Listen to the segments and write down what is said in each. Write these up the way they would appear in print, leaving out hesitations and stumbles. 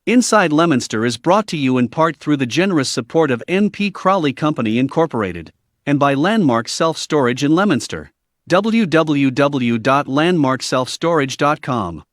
Inside Leominster is brought to you in part through the generous support of N.P. Crowley Company Incorporated, and by Landmark Self-Storage in Leominster. www.landmarkselfstorage.com.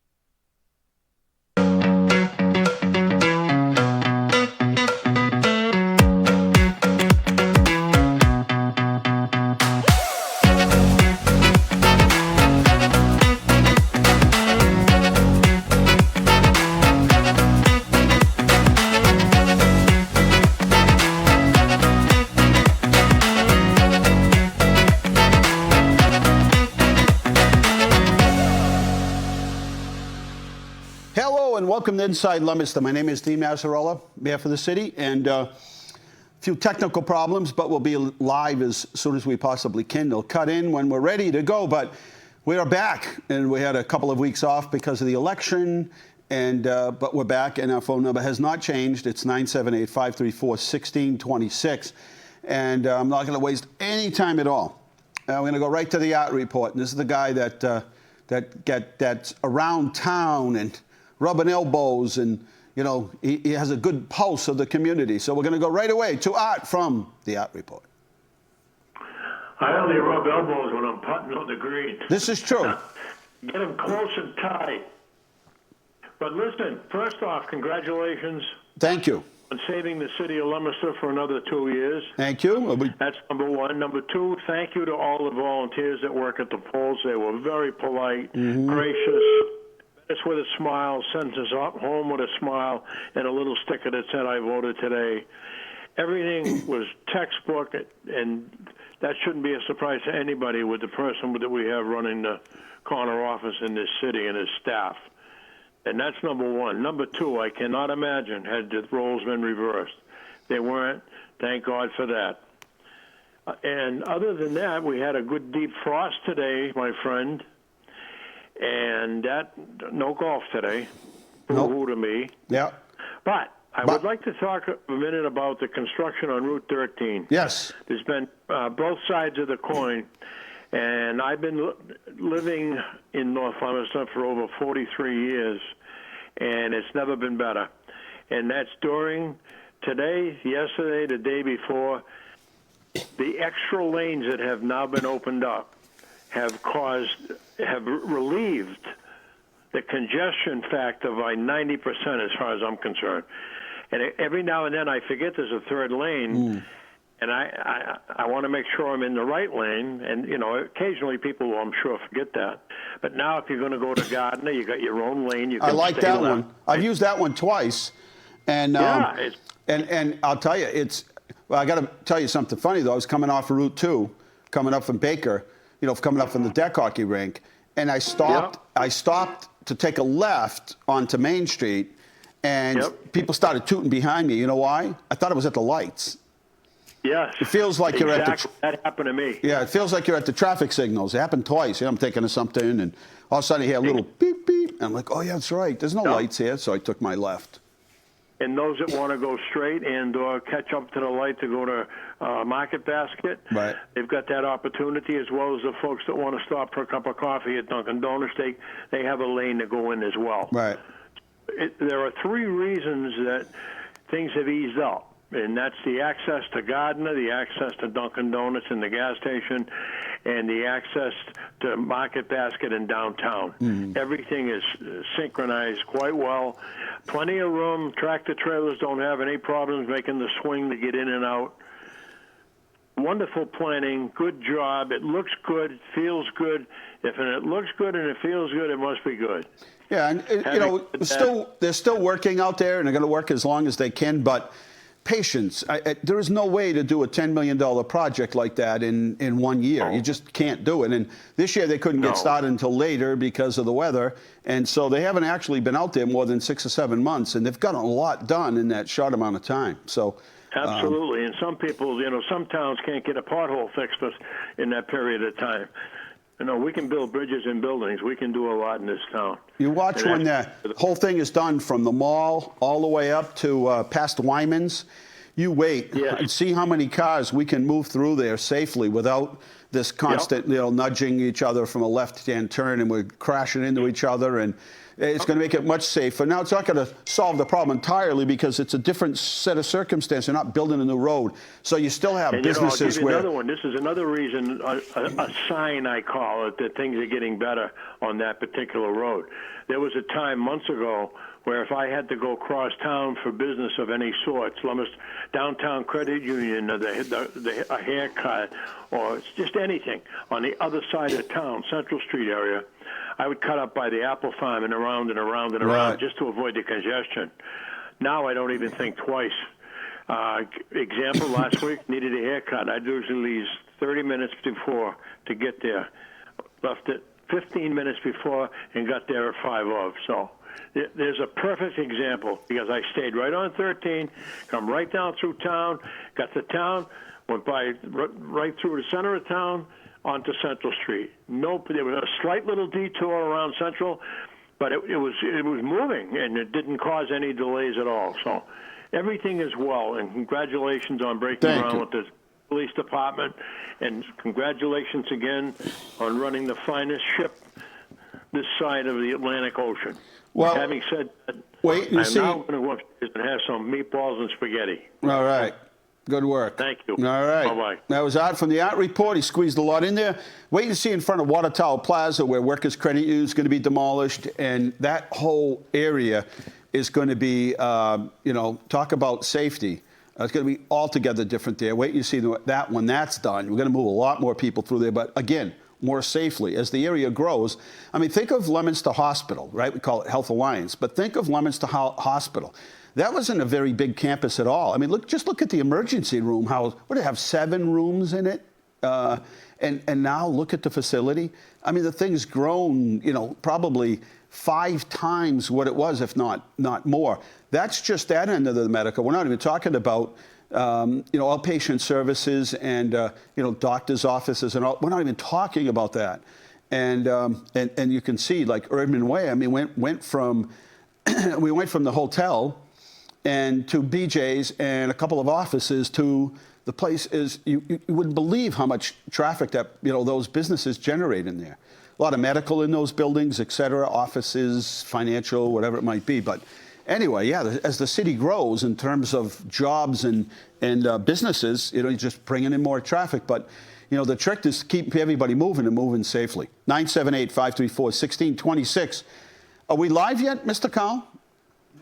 Welcome to Inside Leominster. My name is Dean Mazzarola, Mayor for the city, and a few technical problems, but we'll be live as soon as we possibly can. They'll cut in when we're ready to go, but we are back, and we had a couple of weeks off because of the election, and but we're back, and our phone number has not changed. It's 978-534-1626, and I'm not going to waste any time at all. We're going to go right to the art report, and this is the guy that's around town and rubbing elbows, and you know he has a good pulse of the community. So we're going to go right away to Art from the Art Report. I only rub elbows when I'm putting on the green. This is true. Get them close and tight. But listen, first off, congratulations. Thank you. On saving the city of Leominster for another 2 years. Thank you. That's number one. Number two, thank you to all the volunteers that work at the polls. They were very polite, gracious. It's with a smile, sends us home with a smile, and a little sticker that said, I voted today. Everything was textbook, and that shouldn't be a surprise to anybody with the person that we have running the corner office in this city and his staff. And that's number one. Number two, I cannot imagine had the roles been reversed. They weren't. Thank God for that. And other than that, we had a good deep frost today, my friend. And that, no golf today, boo-hoo to me. Yeah. But I would like to talk a minute about the construction on Route 13. Yes. There's been both sides of the coin, and I've been living in North Leominster for over 43 years, and it's never been better. And that's during today, yesterday, the day before, the extra lanes that have now been opened up have relieved the congestion factor by 90% as far as I'm concerned. And every now and then I forget there's a third lane, and I want to make sure I'm in the right lane. And, you know, occasionally people will, I'm sure, forget that. But now if you're going to go to Gardner, you got your own lane. You can I like stay that left. one. I've used that one twice. And, yeah, and I'll tell you, well, I got to tell you something funny, though. I was coming off of Route 2, coming up from Baker, you know, coming up from the deck hockey rink, and I stopped. Yep. I stopped to take a left onto Main Street, and people started tooting behind me. You know why? I thought it was at the lights. yes. It feels like you're at the. That happened to me. Yeah, it feels like you're at the traffic signals. It happened twice. I'm thinking of something, and all of a sudden I hear a little beep beep, and I'm like, oh yeah, that's right. There's no lights here, so I took my left. And those that want to go straight and catch up to the light to go to Market Basket, Right. They've got that opportunity, as well as the folks that want to stop for a cup of coffee at Dunkin' Donuts. They have a lane to go in as well. Right. There are three reasons that things have eased up, and that's the access to Gardner, the access to Dunkin' Donuts and the gas station, and the access to Market Basket in downtown. Everything is synchronized quite well. Plenty of room. Tractor trailers don't have any problems making the swing to get in and out. Wonderful planning. Good job. It looks good. Feels good. If it looks good and it feels good, it must be good. Yeah, and you know, they're still working out there, and they're going to work as long as they can, but patience. There is no way to do a $10 million project like that in 1 year. You just can't do it. And this year they couldn't get started until later because of the weather. And so they haven't actually been out there more than 6 or 7 months. And they've gotten a lot done in that short amount of time. So absolutely. And some people, you know, some towns can't get a pothole fixed in that period of time. You know, we can build bridges and buildings. We can do a lot in this town. You watch when the whole thing is done from the mall all the way up to past Wyman's. You wait and see how many cars we can move through there safely without this constant, nudging each other from a left-hand turn, and we're crashing into each other, and it's going to make it much safer. Now, it's not going to solve the problem entirely because it's a different set of circumstances. You're not building a new road, so you still have businesses I'll give you where. Another one. This is another reason, a sign I call it, that things are getting better on that particular road. There was a time months ago where if I had to go cross town for business of any sort, downtown credit union, a haircut, or just anything on the other side of town, Central Street area, I would cut up by the apple farm and around and around and around just to avoid the congestion. Now I don't even think twice. Example, last week, needed a haircut. I'd usually leave 30 minutes before to get there. Left it 15 minutes before and got there at 5 of. So there's a perfect example because I stayed right on 13, come right down through town, got to town, went by right through the center of town onto Central Street. There was a slight little detour around Central, but it was moving and it didn't cause any delays at all. So everything is well, and congratulations on breaking ground with the police department, and congratulations again on running the finest ship this side of the Atlantic Ocean. Well, having said that, I'm now going to go upstairs and have some meatballs and spaghetti. All right. Good work. Thank you. All right. Bye-bye. That was Art from the Art Report. He squeezed a lot in there. Wait to see in front of Water Tower Plaza where Workers' Credit Union is going to be demolished, and that whole area is going to be, talk about safety. It's going to be altogether different there. Wait, you see that when that's done. We're going to move a lot more people through there, but again, more safely. As the area grows, I mean, think of Leominster Hospital, right? We call it Health Alliance, but think of Leominster Hospital. That wasn't a very big campus at all. I mean, just look at the emergency room. What do they have, 7 rooms in it? And now look at the facility. I mean, the thing's grown, probably 5 times what it was, if not more. That's just that end of the medical. We're not even talking about, outpatient services and, doctors' offices and all. We're not even talking about that. And you can see, like Urban Way, I mean, went from, we went from the hotel and to BJ's and a couple of offices to the place is, you wouldn't believe how much traffic that, those businesses generate in there. A lot of medical in those buildings, et cetera, offices, financial, whatever it might be. But anyway, yeah, as the city grows in terms of jobs and businesses, you're just bringing in more traffic. But, the trick is to keep everybody moving and moving safely. 978-534-1626. Are we live yet, Mr. Cowell?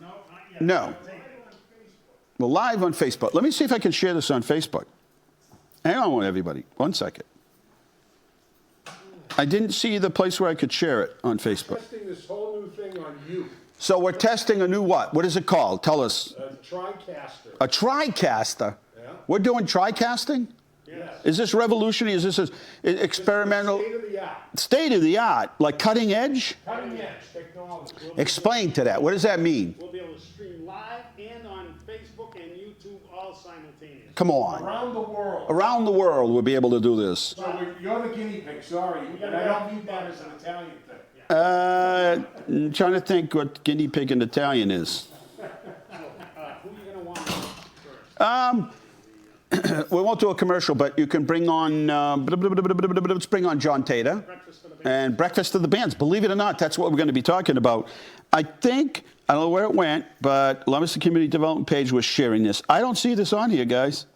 No, not yet. No. We're live on Facebook. Let me see if I can share this on Facebook. Hang on, everybody. 1 second. I didn't see the place where I could share it on Facebook. Testing this whole new thing on you. So we're testing a new what? What is it called? Tell us. A TriCaster. A TriCaster? Yeah. We're doing TriCasting? Yes. Is this revolutionary? Is this experimental? State of the art. State of the art? Like cutting edge? Cutting edge technology. Explain to that. What does that mean? We'll be able to stream live and on Facebook and YouTube all simultaneously. Come on. Around the world. Around the world we'll be able to do this. So you're the guinea pig, sorry. I don't need that as an Italian thing. I'm trying to think what guinea pig in Italian is. Who are you going to want first? We won't do a commercial, but you can bring on, let's bring on John Tata and Breakfast of the Bands. Believe it or not, that's what we're going to be talking about. I don't know where it went, but Leominster Community Development page was sharing this. I don't see this on here, guys.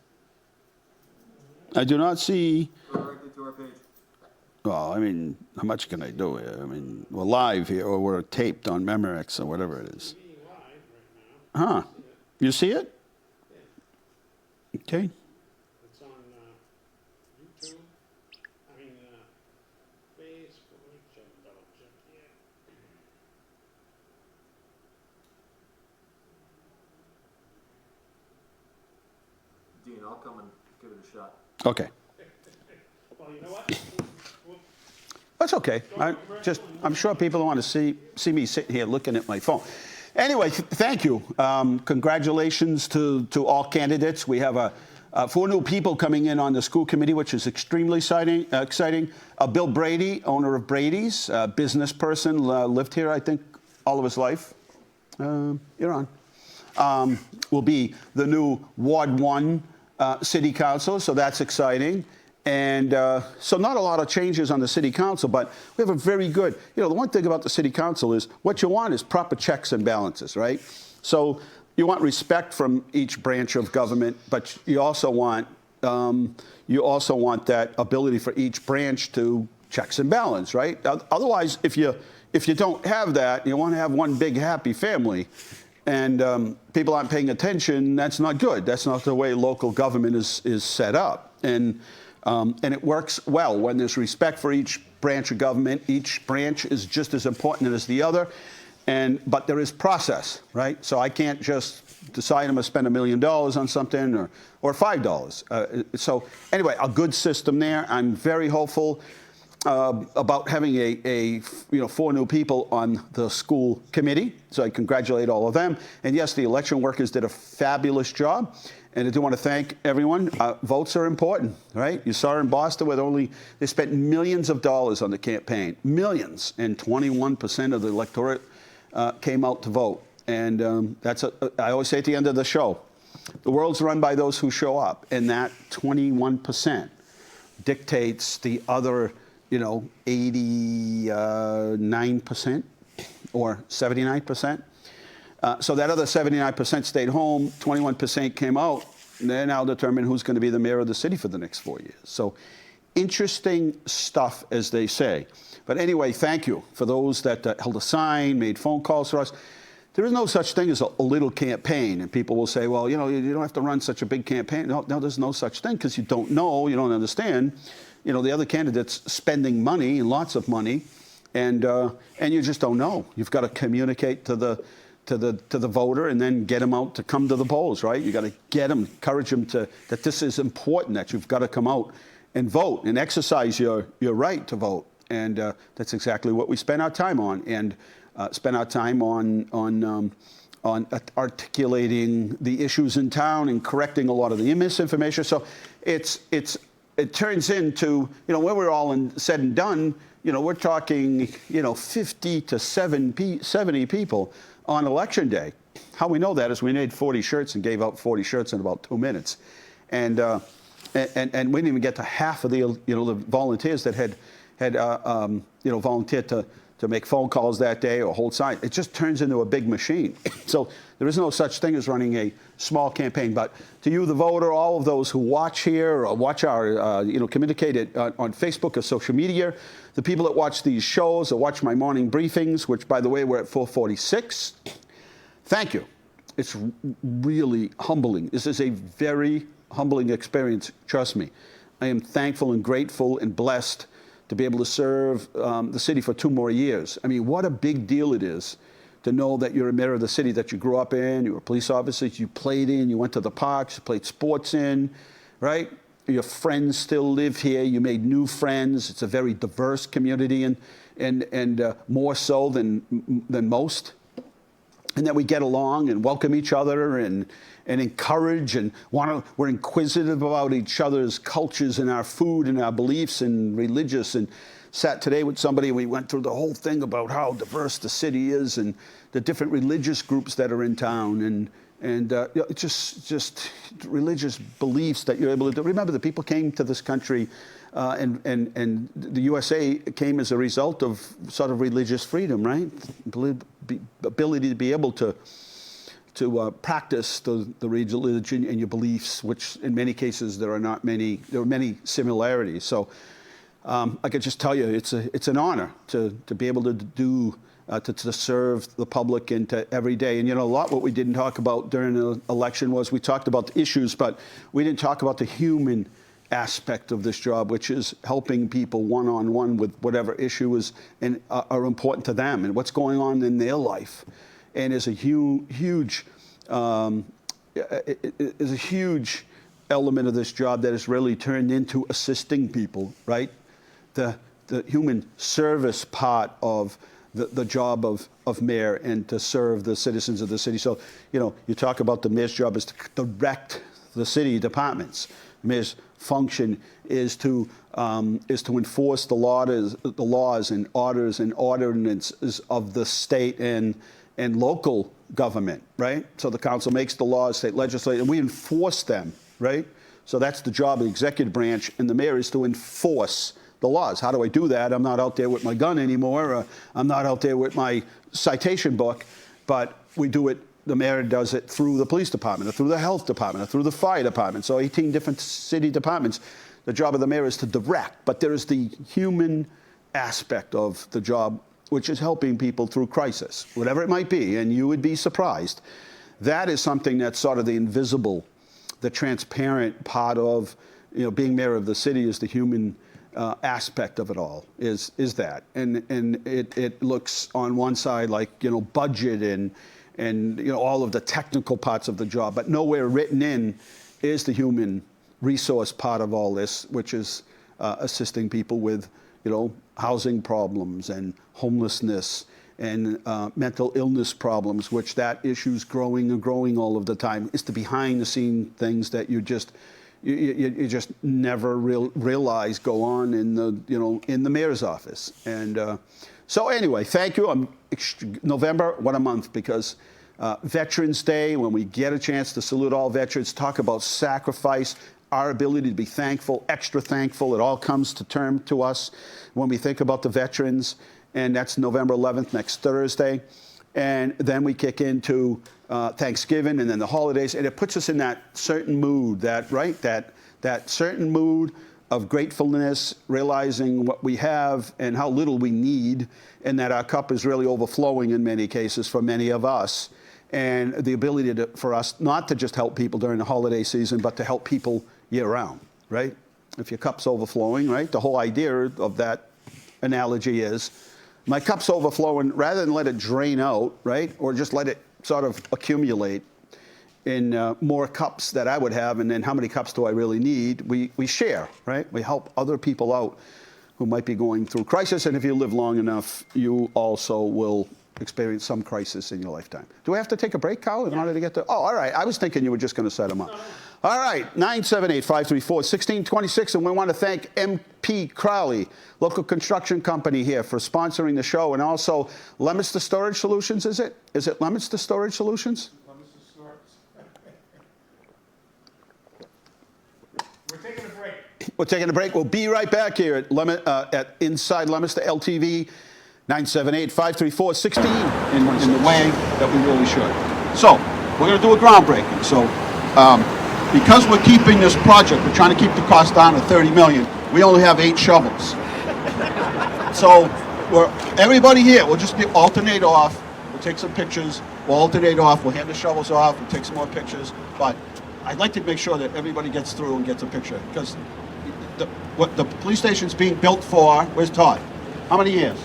I do not see. Directly to our page. Well, I mean, how much can I do here? I mean, we're live here, or we're taped on Memorex or whatever it is. Huh. You see it? Okay. It's on YouTube. Facebook. Let me double check here. Dean, I'll come and give it a shot. Okay. Well, you know what? That's okay. I'm sure people want to see me sitting here looking at my phone. Anyway, thank you. Congratulations to all candidates. We have 4 new people coming in on the school committee, which is extremely exciting. Bill Brady, owner of Brady's, business person, lived here, I think, all of his life. You're on. will be the new Ward 1 city council, so that's exciting. And so not a lot of changes on the city council, but we have a very good, the one thing about the city council is what you want is proper checks and balances, right? So you want respect from each branch of government, but you also want that ability for each branch to checks and balance, right? Otherwise, if you don't have that, you want to have one big happy family, and people aren't paying attention, that's not good. That's not the way local government is set up. And it works well when there's respect for each branch of government. Each branch is just as important as the other, but there is process, right? So I can't just decide I'm going to spend $1 million on something or $5. So anyway, a good system there. I'm very hopeful about having 4 new people on the school committee. So I congratulate all of them. And yes, the election workers did a fabulous job. And I do want to thank everyone. Votes are important, right? You saw in Boston where they spent millions of dollars on the campaign, millions, and 21% of the electorate came out to vote. And I always say at the end of the show, the world's run by those who show up, and that 21% dictates the other, 89% or 79%. So that other 79% stayed home, 21% came out, and they're now determining who's going to be the mayor of the city for the next 4 years. So interesting stuff, as they say. But anyway, thank you for those that held a sign, made phone calls for us. There is no such thing as a little campaign. And people will say, well, you don't have to run such a big campaign. No, there's no such thing because you don't know, you don't understand. The other candidate's spending money, and lots of money, and you just don't know. You've got to communicate to the voter and then get them out to come to the polls, right? You got to get them, encourage them that this is important, that you've got to come out and vote and exercise your right to vote. And that's exactly what we spend our time on, and spend our time on articulating the issues in town and correcting a lot of the misinformation. So it turns into, when we're all said and done, we're talking, 50 to 70 people on election day. How we know that is we made 40 shirts and gave out 40 shirts in about 2 minutes. And we didn't even get to half of the volunteers that had volunteered to make phone calls that day or hold signs. It just turns into a big machine. So there is no such thing as running a small campaign. But to you, the voter, all of those who watch here or watch our, communicate it on Facebook or social media, the people that watch these shows or watch my morning briefings, which, by the way, we're at 446, thank you. It's really humbling. This is a very humbling experience, trust me. I am thankful and grateful and blessed to be able to serve the city for 2 more years. I mean, what a big deal it is to know that you're a mayor of the city that you grew up in, you were a police officer, you played in, you went to the parks, you played sports in, right? Your friends still live here, you made new friends. It's a very diverse community and more so than most. And that we get along and welcome each other and encourage and we're inquisitive about each other's cultures and our food and our beliefs and religious. And sat today with somebody, we went through the whole thing about how diverse the city is and the different religious groups that are in town and just religious beliefs that you're able to do. Remember, the people came to this country and the USA came as a result of sort of religious freedom, right? Ability to be able to practice the religion and your beliefs, which in many cases there are many similarities. So I could just tell you, it's an honor to be able to do to serve the public and to every day. And a lot what we didn't talk about during the election was we talked about the issues, but we didn't talk about the human aspect of this job, which is helping people one-on-one with whatever issue is and are important to them and what's going on in their life. And is a huge element of this job that has really turned into assisting people, right? The human service part of the job of mayor and to serve the citizens of the city. So, you talk about the mayor's job is to direct the city departments. The mayor's function is to enforce the laws and orders and ordinances of the state and local government, right? So the council makes the laws, state legislature, and we enforce them, right? So that's the job of the executive branch, and the mayor is to enforce the laws. How do I do that? I'm not out there with my gun anymore. I'm not out there with my citation book, but we do it. The mayor does it through the police department, or through the health department, or through the fire department. So 18 different city departments. The job of the mayor is to direct, but there is the human aspect of the job, which is helping people through crisis, whatever it might be, and you would be surprised. That is something that's sort of the invisible, the transparent part of, being mayor of the city is the human aspect of it all, is that. And it looks on one side like, budget and all of the technical parts of the job, but nowhere written in is the human resource part of all this, which is assisting people with, housing problems and homelessness and mental illness problems, which that issue's growing and growing all of the time. It's the behind the scene things that you just never realize go on in the mayor's office. And so anyway, thank you. November, what a month, because Veterans Day, when we get a chance to salute all veterans, talk about sacrifice, our ability to be thankful, extra thankful. It all comes to term to us when we think about the veterans, and that's November 11th, next Thursday. And then we kick into Thanksgiving and then the holidays, and it puts us in that certain mood, that certain mood of gratefulness, realizing what we have and how little we need, and that our cup is really overflowing in many cases for many of us. And the ability for us not to just help people during the holiday season, but to help people year-round, right? If your cup's overflowing, right? The whole idea of that analogy is, my cup's overflowing, rather than let it drain out, right? Or just let it sort of accumulate in more cups that I would have, and then how many cups do I really need? We share, right? We help other people out who might be going through crisis, and if you live long enough, you also will experience some crisis in your lifetime. Do we have to take a break, Carl, in order to get to? Oh, all right. I was thinking you were just going to set them up. All right. 978-534-1626. And we want to thank MP Crowley, local construction company here, for sponsoring the show. And also Leominster Storage Solutions, is it? Is it Leominster Storage Solutions? Leominster Storage. We're taking a break. We're taking a break. We'll be right back here at Inside Leominster LTV. 978-534-16 in the way that we really should. So, we're going to do a groundbreaking. So, because we're keeping this project, we're trying to keep the cost down to $30 million. We only have 8 shovels. So, everybody here, we'll just alternate off. We'll take some pictures. We'll alternate off. We'll hand the shovels off. We'll take some more pictures. But I'd like to make sure that everybody gets through and gets a picture, because what the police station's being built for. Where's Todd? How many years?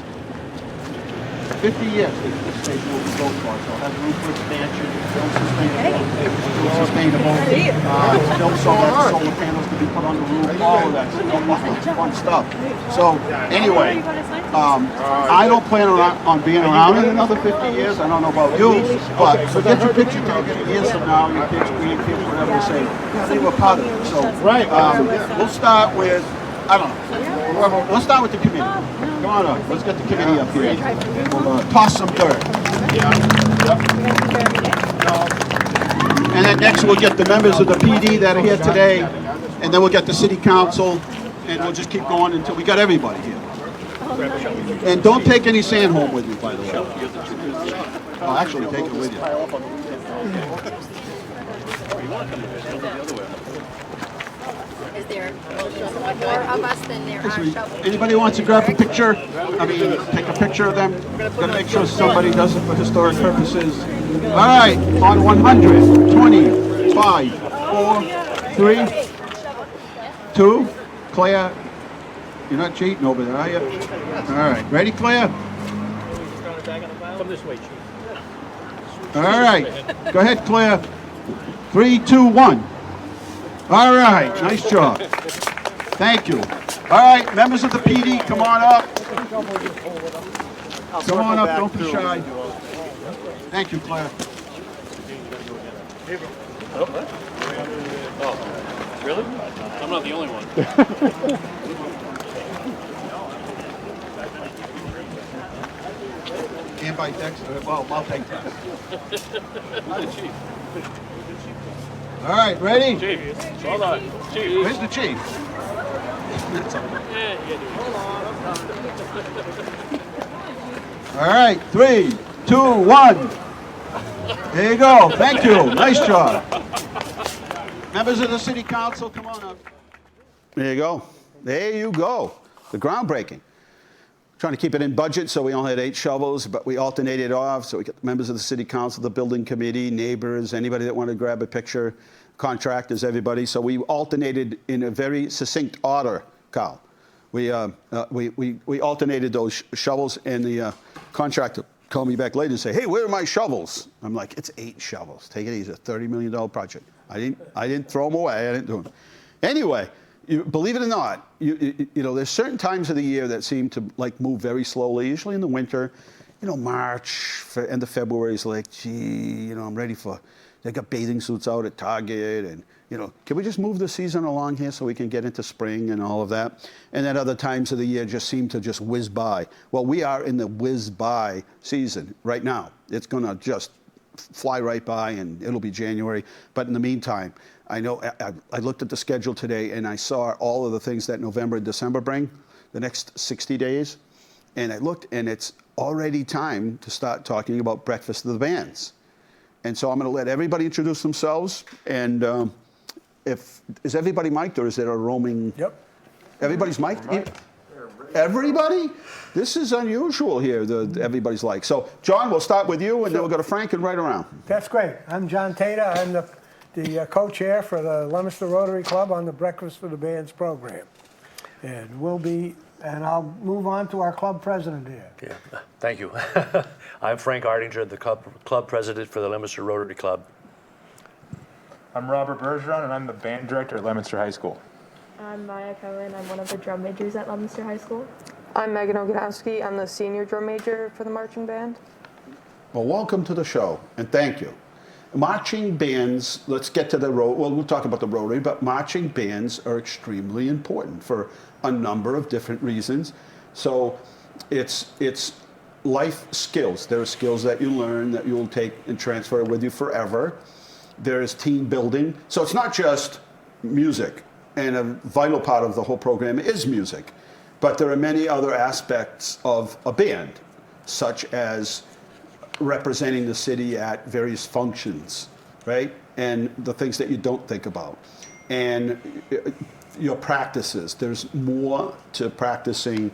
50 years this station will be built for, so it'll have room for expansion, still sustainable, still so that solar panels can be put on the roof, all of that fun stuff. So anyway, I don't plan on being around in another 50 years. I don't know about you, but forget your picture taken years from now, your kids, grandkids, whatever you say. They were part of it. So we'll start with, I don't know. Let's start with the committee. Come on up. Let's get the committee up here. We'll toss some dirt. And then next we'll get the members of the PD that are here today, and then we'll get the city council, and we'll just keep going until we got everybody here. And don't take any sand home with you, by the way. Oh, actually, take it with you. Is there more of us than there are shovels? Anybody wants to grab a picture? Take a picture of them. Gotta make sure somebody does it for historic purposes. All right, on 100, 20, 5, 4, 3, 2. Claire, you're not cheating over there, are you? All right, ready, Claire? Come this way, Chief. All right, go ahead, Claire. 3, 2, 1. All right, nice job. Thank you. All right, members of the PD, come on up. Come on up, don't be shy. Thank you, Claire. Oh, really? I'm not the only one. bite next. Well, I'll take that. All right, ready? Chief, hold on. Chief. Where's the chief? All right, 3, 2, 1. There you go. Thank you. Nice job. Members of the City Council, come on up. There you go. There you go. The groundbreaking. Trying to keep it in budget, so we only had 8 shovels, but we alternated off. So we got members of the City Council, the building committee, neighbors, anybody that wanted to grab a picture, contractors, everybody. So we alternated in a very succinct order, Carl. We alternated those shovels, and the contractor called me back later and say, "Hey, where are my shovels?" I'm like, "It's 8 shovels. Take it easy. It's a $30 million project. I didn't throw them away. I didn't do them." Anyway, believe it or not, you know, there's certain times of the year that seem to like move very slowly. Usually in the winter, you know, March, end of February is like, gee, you know, I'm ready for. They got bathing suits out at Target, and you know, can we just move the season along here so we can get into spring and all of that? And then other times of the year just seem to just whiz by. Well, we are in the whiz by season right now. It's gonna just fly right by, and it'll be January. But in the meantime, I know I looked at the schedule today, and I saw all of the things that November and December bring, the next 60 days. And I looked, and it's already time to start talking about Breakfast of the Bands. And so I'm going to let everybody introduce themselves. And is everybody mic'd, or is there a roaming? Yep. Everybody's mic'd? Everybody? This is unusual here, everybody's like. So, John, we'll start with you, and then we'll go to Frank and right around. That's great. I'm John Tata. I'm the co-chair for the Leominster Rotary Club on the Breakfast for the Bands program. And I'll move on to our club president here. Yeah, thank you. I'm Frank Ardenger, the club president for the Leominster Rotary Club. I'm Robert Bergeron, and I'm the band director at Leominster High School. I'm Maya Cohen. I'm one of the drum majors at Leominster High School. I'm Megan Ogadowski. I'm the senior drum major for the marching band. Well, welcome to the show, and thank you. Marching bands, let's get to we'll talk about the Rotary, but marching bands are extremely important for a number of different reasons. So it's life skills. There are skills that you learn that you'll take and transfer with you forever. There is team building. So it's not just music, and a vital part of the whole program is music. But there are many other aspects of a band, such as representing the city at various functions, right? And the things that you don't think about. And your practices, there's more to practicing.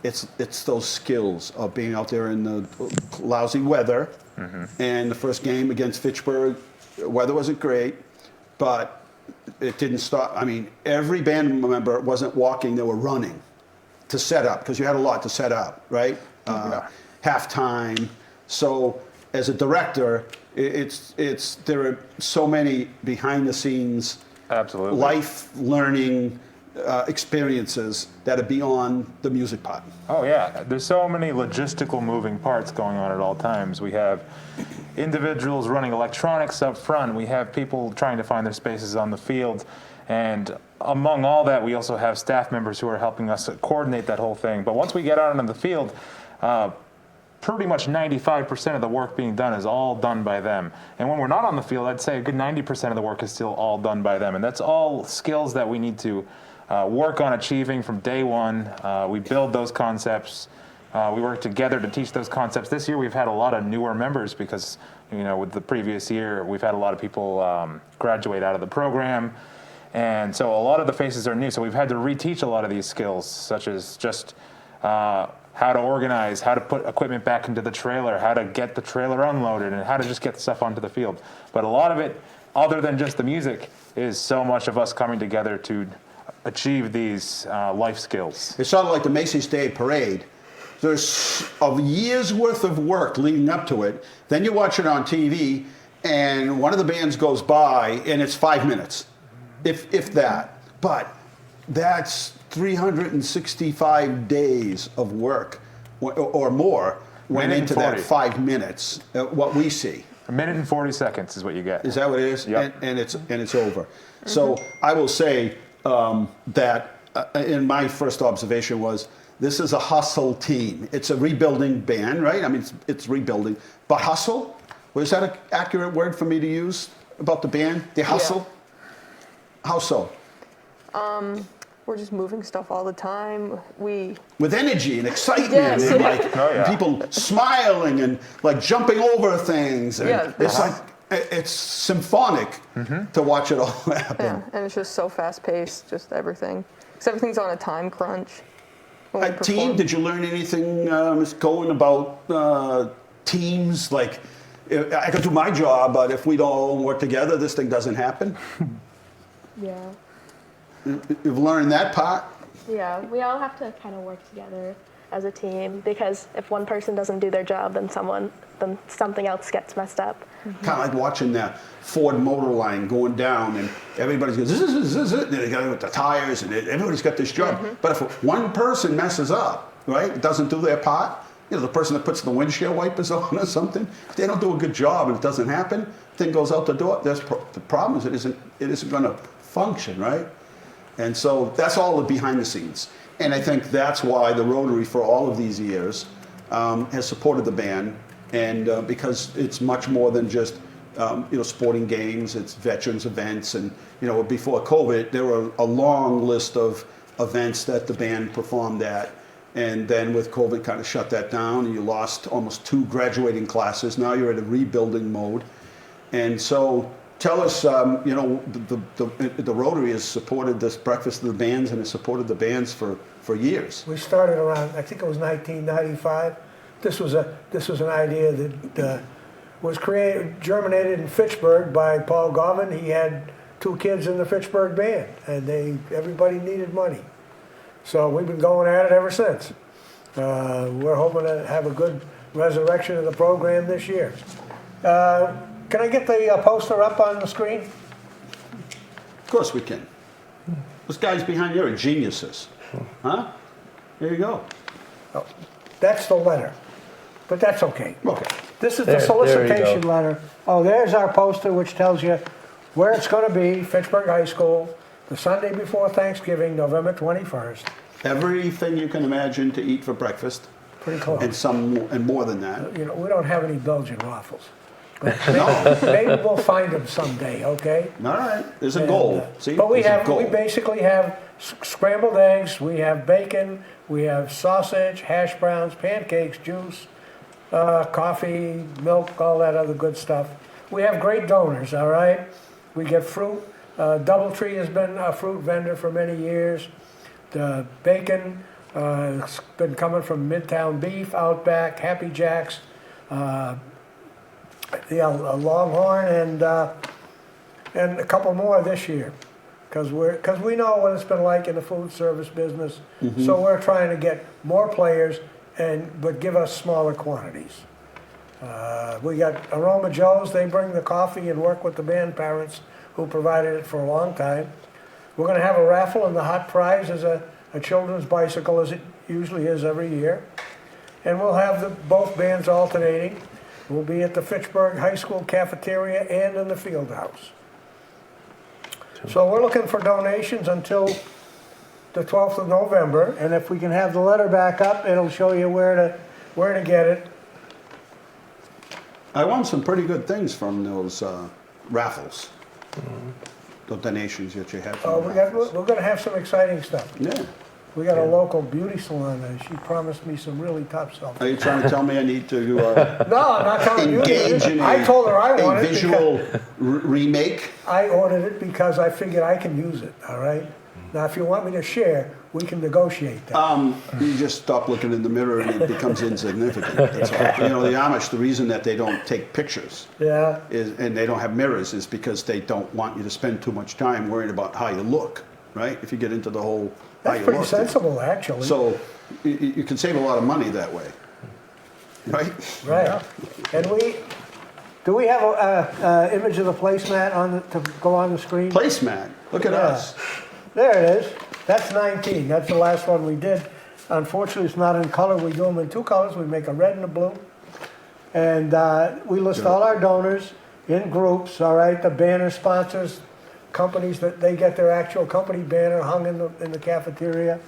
It's those skills of being out there in the lousy weather. Mm-hmm. And the first game against Fitchburg, weather wasn't great, but it didn't stop. I mean, every band member wasn't walking, they were running to set up, because you had a lot to set up, right? Halftime. So as a director, there are so many behind the scenes, absolutely, life learning experiences that are beyond the music part. Oh yeah, there's so many logistical moving parts going on at all times. We have individuals running electronics up front. We have people trying to find their spaces on the field. And among all that, we also have staff members who are helping us coordinate that whole thing. But once we get out on the field, pretty much 95% of the work being done is all done by them. And when we're not on the field, I'd say a good 90% of the work is still all done by them. And that's all skills that we need to work on achieving from day one. We build those concepts. We work together to teach those concepts. This year we've had a lot of newer members because, you know, with the previous year, we've had a lot of people graduate out of the program. And so a lot of the faces are new. So we've had to reteach a lot of these skills, such as just how to organize, how to put equipment back into the trailer, how to get the trailer unloaded, and how to just get stuff onto the field. But a lot of it, other than just the music, is so much of us coming together to achieve these life skills. It's sort of like the Macy's Day Parade. There's a year's worth of work leading up to it. Then you watch it on TV, and one of the bands goes by, and it's 5 minutes, if that. But that's 365 days of work or more went into that 5 minutes, what we see. A minute and 40 seconds is what you get. Is that what it is? Yep. And it's over. Mm-hmm. So I will say that in my first observation was this is a hustle team. It's a rebuilding band, right? I mean, it's rebuilding. But hustle? Was that an accurate word for me to use about the band? They hustle? Yeah. How so? We're just moving stuff all the time. With energy and excitement and like people smiling and like jumping over things. And it's like, it's symphonic to watch it all happen. Yeah, and it's just so fast paced, just everything. Because everything's on a time crunch. Team, did you learn anything, Ms. Cohen, about teams? Like, I could do my job, but if we don't work together, this thing doesn't happen? Yeah. You've learned that part? Yeah, we all have to kind of work together as a team, because if one person doesn't do their job, then something else gets messed up. Kind of like watching that Ford motor line going down, and everybody's going, zzz, they got with the tires, and everybody's got this job. But if one person messes up, right, doesn't do their part, you know, the person that puts the windshield wipers on or something, if they don't do a good job and it doesn't happen, thing goes out the door. The problem is it isn't going to function, right? And so that's all the behind the scenes. And I think that's why the Rotary, for all of these years, has supported the band, and because it's much more than just sporting games. It's veterans events, and before COVID, there were a long list of events that the band performed at. And then with COVID, kind of shut that down, and you lost almost 2 graduating classes. Now you're in a rebuilding mode, and so. Tell us, the Rotary has supported this Breakfast of the Bands and has supported the bands for years. We started around, I think it was 1995. This was an idea that was germinated in Fitchburg by Paul Garvin. He had 2 kids in the Fitchburg band, and everybody needed money. So we've been going at it ever since. We're hoping to have a good resurrection of the program this year. Can I get the poster up on the screen? Of course we can. Those guys behind you are geniuses. Huh? There you go. Oh, that's the letter. But that's okay. Okay. This is the solicitation letter. Oh, there's our poster, which tells you where it's going to be, Fitchburg High School, the Sunday before Thanksgiving, November 21st. Everything you can imagine to eat for breakfast. Pretty close. And more than that. We don't have any Belgian waffles. But maybe we'll find them someday, okay? All right. There's a goal. See? But we basically have scrambled eggs, we have bacon, we have sausage, hash browns, pancakes, juice, coffee, milk, all that other good stuff. We have great donors, all right? We get fruit. Doubletree has been a fruit vendor for many years. The bacon has been coming from Midtown Beef, Outback, Happy Jacks, Longhorn, and a couple more this year, because we know what it's been like in the food service business. So we're trying to get more players, but give us smaller quantities. We got Aroma Joe's. They bring the coffee and work with the band parents who provided it for a long time. We're going to have a raffle, and the hot prize is a children's bicycle, as it usually is every year. And we'll have both bands alternating. We'll be at the Fitchburg High School cafeteria and in the field house. So we're looking for donations until the 12th of November, and if we can have the letter back up, it'll show you where to get it. I won some pretty good things from those raffles. The donations that you had. We're going to have some exciting stuff. Yeah. We got a local beauty salon, and she promised me some really top stuff. Are you trying to tell me I need to No, I'm not telling you. I told her I wanted a visual remake? I ordered it because I figured I can use it, all right? Now, if you want me to share, we can negotiate that. You just stop looking in the mirror and it becomes insignificant. That's all. The Amish, the reason that they don't take pictures and they don't have mirrors is because they don't want you to spend too much time worrying about how you look, right? If you get into the whole That's pretty sensible, actually. So you can save a lot of money that way, right? Right. Yeah. And do we have an image of the placemat to go on the screen? Placemat? Look at us. There it is. That's 19. That's the last one we did. Unfortunately, it's not in color. We do them in 2 colors. We make a red and a blue. And we list all our donors in groups, all right? The banner sponsors, companies that they get their actual company banner hung in the cafeteria.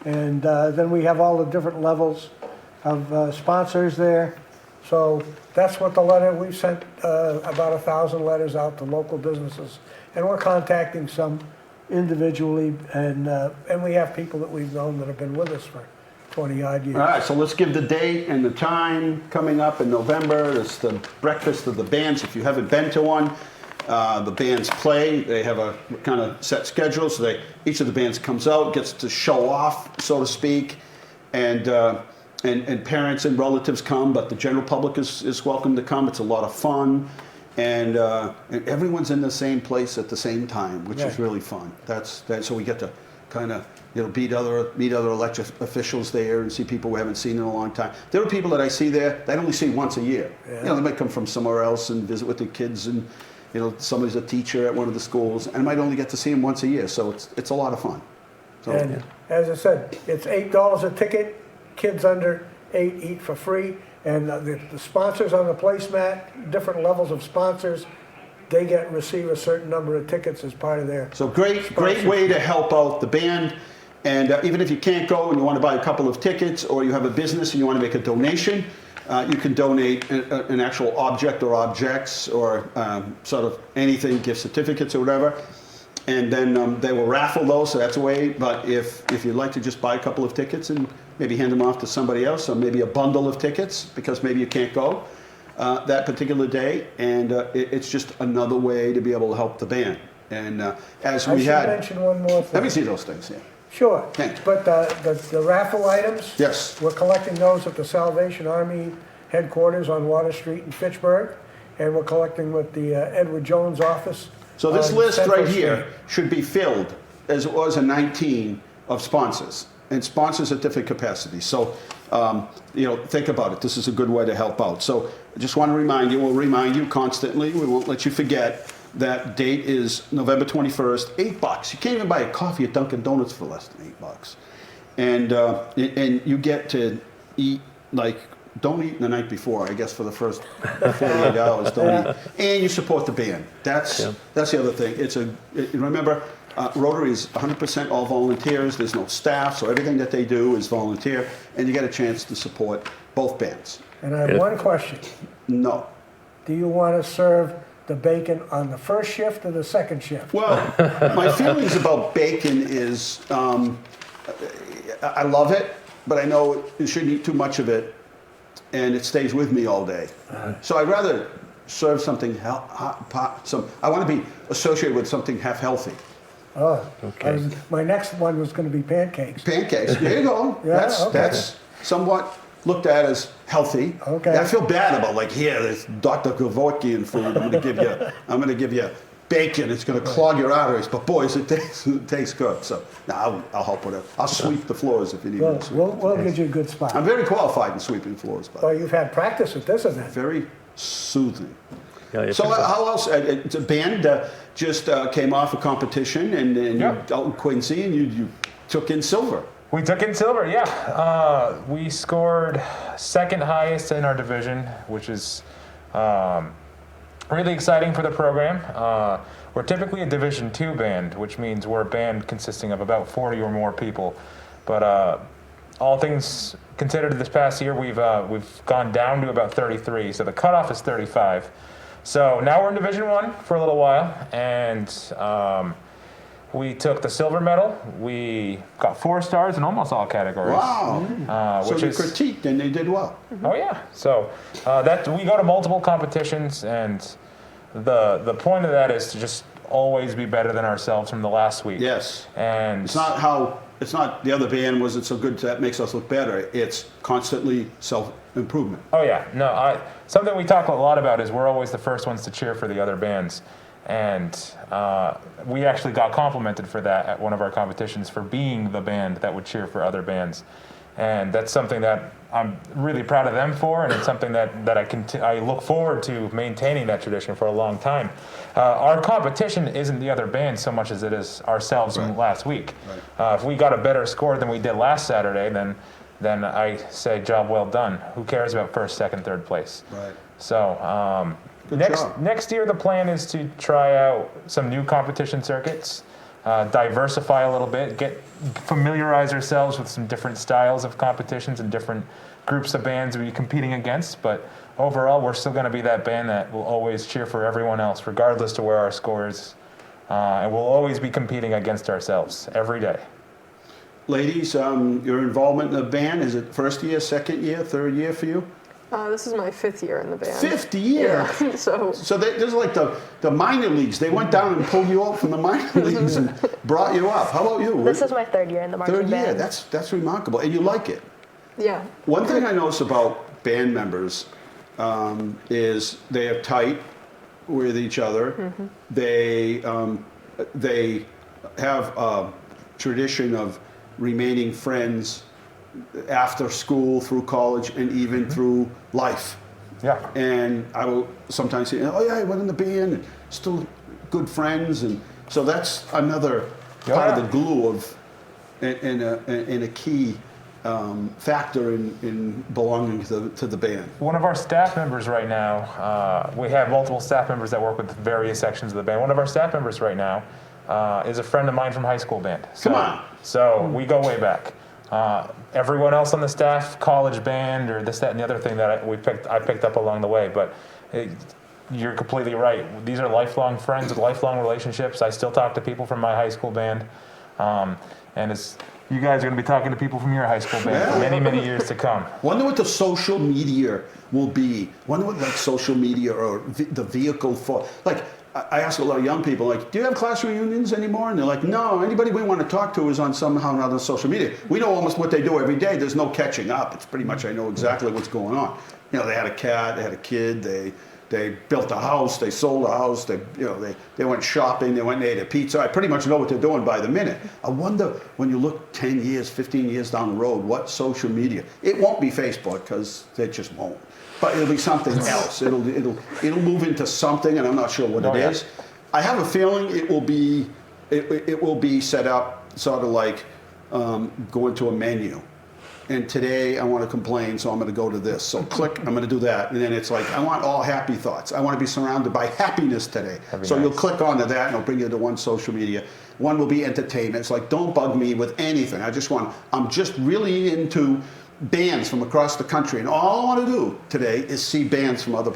And then we have all the different levels of sponsors there. So that's what the letter, we've sent about 1,000 letters out to local businesses. And we're contacting some individually, and we have people that we've known that have been with us for 20-odd years. All right, so let's give the date and the time coming up in November. It's the Breakfast of the Bands. If you haven't been to one, the bands play. They have a kind of set schedule, so each of the bands comes out, gets to show off, so to speak, and parents and relatives come, but the general public is welcome to come. It's a lot of fun, and everyone's in the same place at the same time, which is really fun. So we get to kind of meet other elected officials there and see people we haven't seen in a long time. There are people that I see there that I only see once a year. Yeah. They might come from somewhere else and visit with their kids, and somebody's a teacher at one of the schools, and I might only get to see them once a year. So it's a lot of fun. So, and as I said, it's $8 a ticket. Kids under 8 eat for free, and the sponsors on the placemat, different levels of sponsors, they receive a certain number of tickets as part of their. So great way to help out the band. And even if you can't go and you want to buy a couple of tickets, or you have a business and you want to make a donation, you can donate an actual object or objects, or sort of anything, gift certificates or whatever. And then they will raffle those, so that's a way. But if you'd like to just buy a couple of tickets and maybe hand them off to somebody else, or maybe a bundle of tickets because maybe you can't go that particular day, and it's just another way to be able to help the band. And as we had, I should mention one more thing. Let me see those things. Yeah. Sure. Thanks. But the raffle items. Yes. We're collecting those at the Salvation Army headquarters on Water Street in Fitchburg, and we're collecting with the Edward Jones office. So this list Central right here Street. should be filled, as it was in 19, of sponsors, and sponsors at different capacities. So, think about it. This is a good way to help out. So I just want to remind you, we'll remind you constantly, we won't let you forget, that date is November 21st, $8. You can't even buy a coffee at Dunkin' Donuts for less than $8. And you get to eat, don't eat the night before, I guess, for the first 48 hours, don't eat. And you support the band. That's the other thing. Remember, Rotary is 100% all volunteers. There's no staff, so everything that they do is volunteer, and you get a chance to support both bands. And I have one question. No. Do you want to serve the bacon on the first shift or the second shift? Well, my feelings about bacon is, I love it, but I know you shouldn't eat too much of it, and it stays with me all day. So I'd rather serve something I want to be associated with something half healthy. Oh, okay. My next one was going to be pancakes. Pancakes, there you go. Yeah, That's somewhat looked at as healthy. Okay. I feel bad about this Dr. Kevorkian food. I'm going to give you bacon. It's going to clog your arteries, but boys, it tastes good. So I'll help with it. I'll sweep the floors if you need me to sweep. We'll get you a good spot. I'm very qualified in sweeping floors. Well, you've had practice at this event. Very soothing. Yeah, So how else? The band just came off a competition, and you out in Quincy, and you took in silver. We took in silver, yeah. We scored second highest in our division, which is really exciting for the program. We're typically a Division II band, which means we're a band consisting of about 40 or more people. But all things considered, this past year we've gone down to about 33. So the cutoff is 35. So now we're in Division I for a little while, and we took the silver medal. We got 4 stars in almost all categories. Wow! So you critiqued, and they did well. Oh yeah. So we go to multiple competitions, and the point of that is to just always be better than ourselves from the last week. Yes. And it's not the other band wasn't so good that makes us look better. It's constantly self-improvement. Oh yeah. No, something we talk a lot about is we're always the first ones to cheer for the other bands. And we actually got complimented for that at one of our competitions for being the band that would cheer for other bands. And that's something that I'm really proud of them for, and it's something that I look forward to maintaining that tradition for a long time. Our competition isn't the other bands so much as it is ourselves from last week. Right. If we got a better score than we did last Saturday, then I say job well done. Who cares about first, second, third place? Right. So next year the plan is to try out some new competition circuits. diversify a little bit, familiarize ourselves with some different styles of competitions and different groups of bands we're competing against. But overall, we're still going to be that band that will always cheer for everyone else, regardless to where our score is. And we'll always be competing against ourselves every day. Ladies, your involvement in the band, is it first year, second year, third year for you? This is my 5th year in the band. 5th year? Yeah, so this is like the minor leagues. They went down and pulled you out from the minor leagues and brought you up. How about you? This is my 3rd year in the marching band. That's remarkable. And you like it? yeah. One thing I notice about band members is they are tight with each other. They have a tradition of remaining friends after school, through college, and even through life. Yeah. And I will sometimes say, oh yeah, I went in the band, and still good friends. And so that's another part of the glue of, and a key factor in belonging to the band. One of our staff members right now, we have multiple staff members that work with various sections of the band. One of our staff members right now is a friend of mine from high school band. Come on. So we go way back. Everyone else on the staff, college band, or this, that, and the other thing that I picked up along the way. But you're completely right. These are lifelong friends with lifelong relationships. I still talk to people from my high school band, and you guys are going to be talking to people from your high school band for many, many years to come. Wonder what the social media will be. Wonder what social media or the vehicle for. I ask a lot of young people, do you have class reunions anymore? And they're like, no, anybody we want to talk to is on somehow or another social media. We know almost what they do every day. There's no catching up. It's pretty much, I know exactly what's going on. They had a cat, they had a kid, they built a house, they sold a house, they went shopping, they went and ate a pizza. I pretty much know what they're doing by the minute. I wonder when you look 10 years, 15 years down the road, what social media, it won't be Facebook, because they just won't. But it'll be something else. It'll move into something, and I'm not sure what it is. I have a feeling it will be set up sort of like going to a menu. And today I want to complain, so I'm going to go to this. So click, I'm going to do that. And then it's like, I want all happy thoughts. I want to be surrounded by happiness today. So you'll click onto that, and it'll bring you to one social media. One will be entertainment. It's like, don't bug me with anything. I'm just really into bands from across the country, and all I want to do today is see bands from other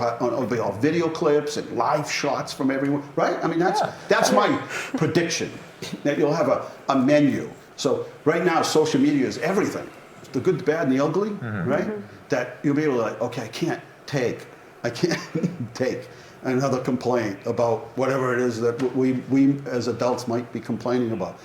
video clips and live shots from everyone, right? I mean, that's my prediction, that you'll have a menu. So right now, social media is everything, the good, the bad, and the ugly, right? That you'll be able to, okay, I can't take another complaint about whatever it is that we as adults might be complaining about.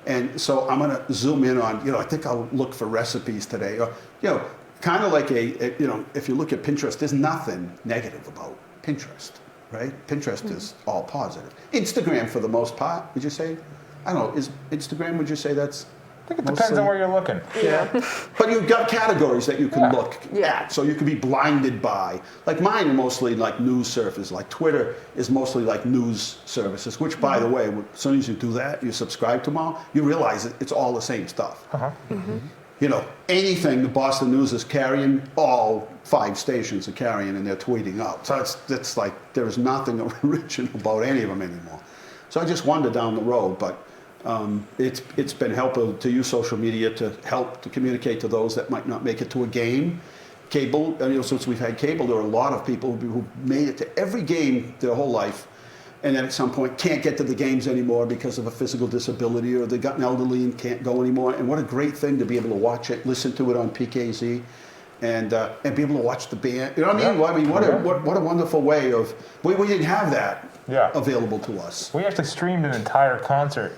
And so I'm going to zoom in on, I think I'll look for recipes today. Kind of like if you look at Pinterest, there's nothing negative about Pinterest, right? Pinterest is all positive. Instagram, for the most part, would you say? I don't know, is Instagram, would you say that's? I think it depends on where you're looking. Yeah. But you've got categories that you can look at, so you can be blinded by. Like mine are mostly like news services. Like Twitter is mostly like news services, which, by the way, as soon as you do that, you subscribe to them all, you realize it's all the same stuff. Anything the Boston News is carrying, all 5 stations are carrying, and they're tweeting out. So it's like there's nothing original about any of them anymore. So I just wonder down the road, but it's been helpful to use social media to help to communicate to those that might not make it to a game. Cable, since we've had cable, there are a lot of people who made it to every game their whole life, and then at some point can't get to the games anymore because of a physical disability, or they've gotten elderly and can't go anymore. And what a great thing to be able to watch it, listen to it on PKZ, and be able to watch the band. You know what I mean? Well, I mean, what a wonderful way of, we didn't have that available to us. We actually streamed an entire concert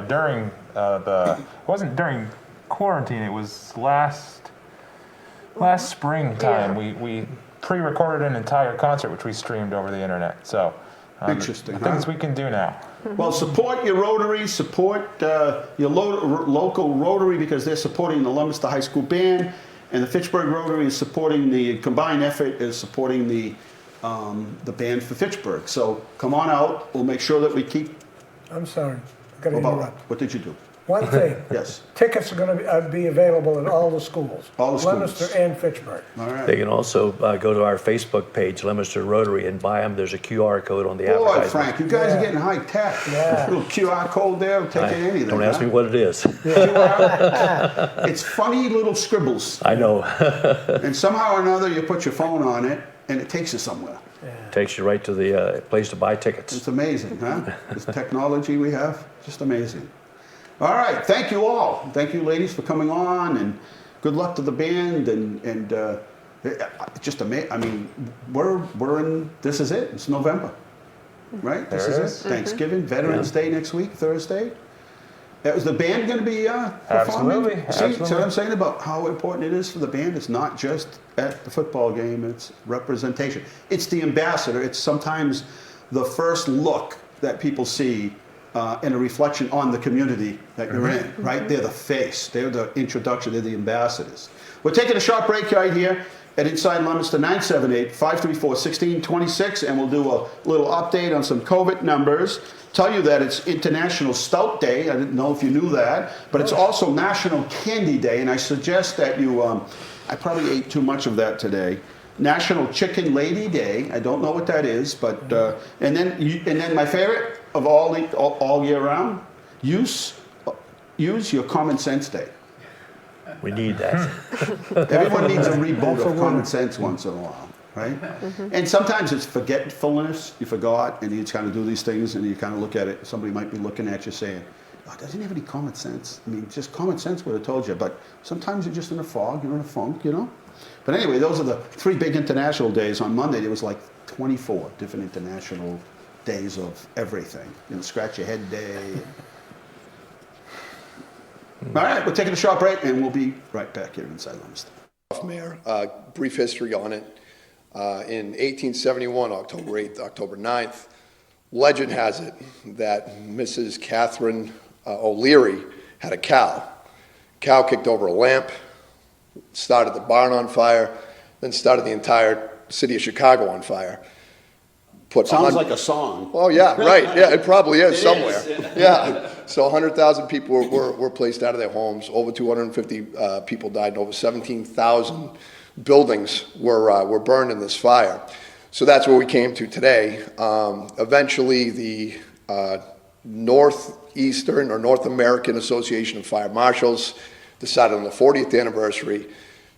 during it wasn't during quarantine, it was last springtime. We pre-recorded an entire concert, which we streamed over the internet. So interesting. Things we can do now. Well, support your Rotary, support your local Rotary, because they're supporting the Leominster High School Band, and the Fitchburg Rotary is supporting the combined effort, is supporting the band for Fitchburg. So come on out. We'll make sure that we keep. I'm sorry. I got to interrupt. What did you do? One thing. Yes. Tickets are going to be available in all the schools. All the schools. Leominster and Fitchburg. All right. They can also go to our Facebook page, Leominster Rotary, and buy them. There's a QR code on the Boy, advertisement. Frank, you guys are getting high tech. Yeah. Little QR code there, will take anything. Don't ask huh? me what it is. It's funny little scribbles. I know. And somehow or another, you put your phone on it, and it takes you somewhere. Takes you right to the place to buy tickets. It's amazing, huh? This technology we have, just amazing. All right, thank you all. Thank you, ladies, for coming on, and good luck to the band. And just amazing. I mean, we're in. This is it. It's November, right? This is it. Thanksgiving, Veterans Day next week, Thursday. Is the band going to be performing? Absolutely. See what I'm saying about how important it is for the band? It's not just at the football game, it's representation. It's the ambassador. It's sometimes the first look that people see and a reflection on the community that you're in, right? They're the face. They're the introduction. They're the ambassadors. We're taking a short break right here at Inside Leominster, 978-534-1626, and we'll do a little update on some COVID numbers. Tell you that it's International Stout Day. I didn't know if you knew that, but it's also National Candy Day, and I suggest that you, I probably ate too much of that today. National Chicken Lady Day. I don't know what that is, but and then my favorite of all year round, use your Common Sense Day. We need that. Everyone needs a reboot of common sense once in a while, right? And sometimes it's forgetfulness. You forgot, and you just kind of do these things, and you kind of look at it. Somebody might be looking at you saying, "Oh, doesn't he have any common sense?" I mean, just common sense would have told you. But sometimes you're just in a fog. You're in a funk, you know. But anyway, those are the 3 big international days. On Monday, there was like 24 different international days of everything. You know, scratch your head day. All right, we're taking a short break, and we'll be right back here inside Leominster. Mayor, brief history on it. In 1871, October 8th, October 9th, legend has it that Mrs. Catherine O'Leary had a cow. Cow kicked over a lamp, started the barn on fire, then started the entire city of Chicago on fire. Sounds like a song. Oh, yeah, right. Yeah, it probably is somewhere. Yeah. So 100,000 people were placed out of their homes. Over 250 people died, and over 17,000 buildings were burned in this fire. So that's where we came to today. Eventually, the Northeastern or North American Association of Fire Marshals decided on the 40th anniversary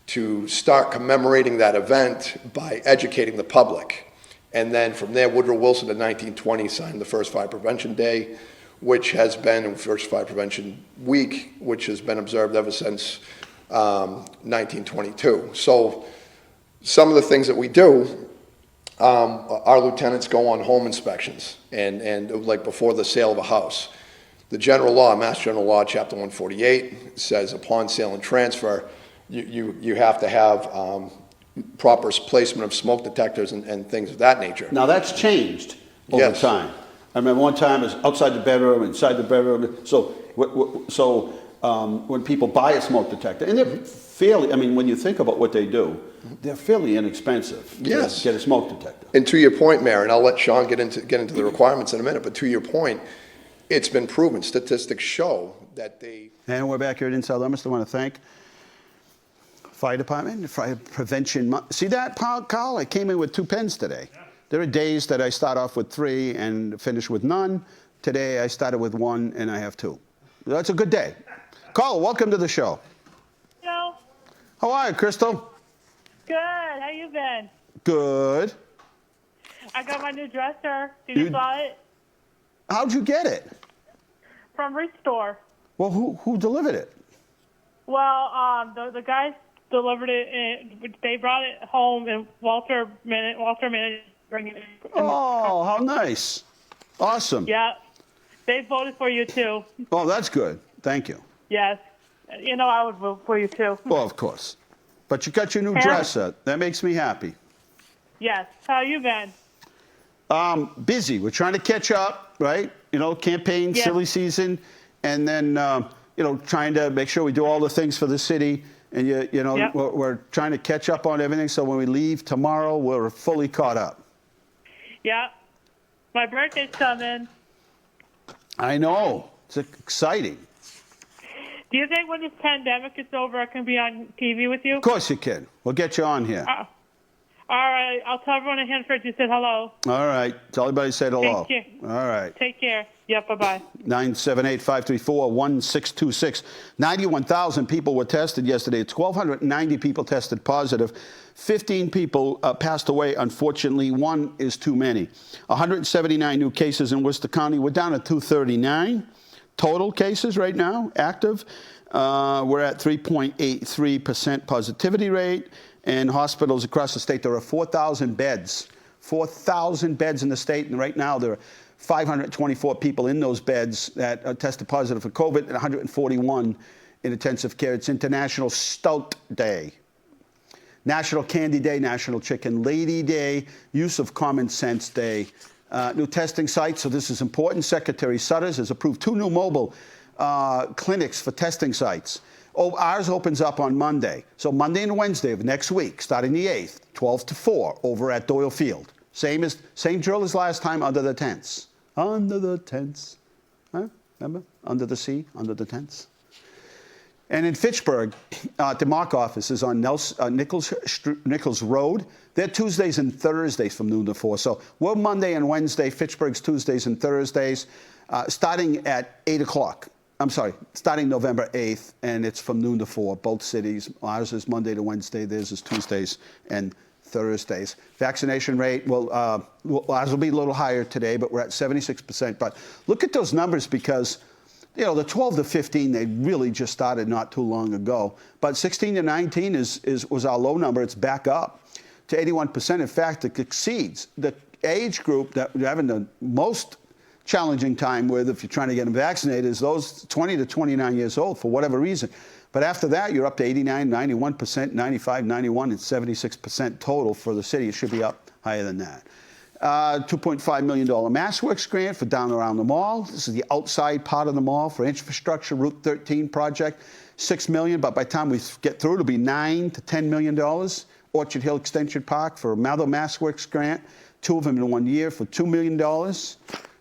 to start commemorating that event by educating the public. And then from there, Woodrow Wilson in 1920 signed the first Fire Prevention Day, which has been, First Fire Prevention Week, which has been observed ever since 1922. So some of the things that we do, our lieutenants go on home inspections and like before the sale of a house. The general law, Mass General Law, Chapter 148, says upon sale and transfer, you have to have proper placement of smoke detectors and things of that nature. Now that's changed over time. I remember one time it was outside the bedroom, inside the bedroom. So when people buy a smoke detector, and they're fairly, I mean, when you think about what they do, they're fairly inexpensive to get a smoke detector. And to your point, Mayor, and I'll let Sean get into the requirements in a minute, but to your point, it's been proven, statistics show that they... And we're back here at Inside Leominster. I want to thank Fire Department, Fire Prevention. See that, Carl? I came in with 2 pens today. Yeah. There are days that I start off with 3 and finish with none. Today I started with 1 and I have 2. That's a good day. Carl, welcome to the show. Hello. How are you, Crystal? Good. How you been? Good. I got my new dresser. Did you saw it? How'd you get it? From Restore. Well, who delivered it? Well, the guys delivered it. And they brought it home, and Walter managed to bring it in. Oh, how nice! Awesome. Yeah, they voted for you too. Oh, that's good. Thank you. Yes, you know I would vote for you too. Well, of course. But you got your new dresser. That makes me happy. Yes. How you been? Busy. We're trying to catch up, right? You know, campaign, silly season, and then you know, trying to make sure we do all the things for the city. And you know, we're trying to catch up on everything. So when we leave tomorrow, we're fully caught up. Yeah. My birthday's coming. I know. It's exciting. Do you think when this pandemic is over, I can be on TV with you? Of course you can. We'll get you on here. All right. I'll tell everyone in Hanford you said hello. All right. Tell everybody said hello. Thank you. All right. Take care. Yep, bye-bye. 978-534-1626. 91,000 people were tested yesterday. 1,290 people tested positive. 15 people passed away. Unfortunately, one is too many. 179 new cases in Worcester County. We're down at 239 total cases right now, active. We're at 3.83% positivity rate. And hospitals across the state, there are 4,000 beds. 4,000 beds in the state, and right now there are 524 people in those beds that are tested positive for COVID and 141 in intensive care. It's International Stout Day, National Candy Day, National Chicken Lady Day, Use of Common Sense Day. New testing sites, so this is important. Secretary Sutters has approved 2 new mobile clinics for testing sites. Oh, ours opens up on Monday. So Monday and Wednesday of next week, starting the 8th, 12 to 4, over at Doyle Field. Same drill as last time, under the tents. Under the tents. Huh? Remember? Under the sea, under the tents. And in Fitchburg, the MARC office is on Nichols Road. They're Tuesdays and Thursdays from noon to 4. So we're Monday and Wednesday. Fitchburg's Tuesdays and Thursdays, starting at 8 o'clock. I'm sorry, starting November 8th, and it's from noon to 4, both cities. Ours is Monday to Wednesday, theirs is Tuesdays and Thursdays. Vaccination rate, well, ours will be a little higher today, but we're at 76%. But look at those numbers because, you know, the 12 to 15, they really just started not too long ago. But 16 to 19 was our low number. It's back up to 81%. In fact, it exceeds the age group that we're having the most challenging time with, if you're trying to get them vaccinated, is those 20 to 29 years old for whatever reason. But after that, you're up to 89, 91%, 95, 91, and 76% total for the city. It should be up higher than that. $2.5 million MassWorks grant for down around the mall. This is the outside part of the mall for infrastructure, Route 13 project, $6 million. But by the time we get through, it'll be $9 to $10 million. Orchard Hill Extension Park for another MassWorks grant, 2 of them in 1 year for $2 million.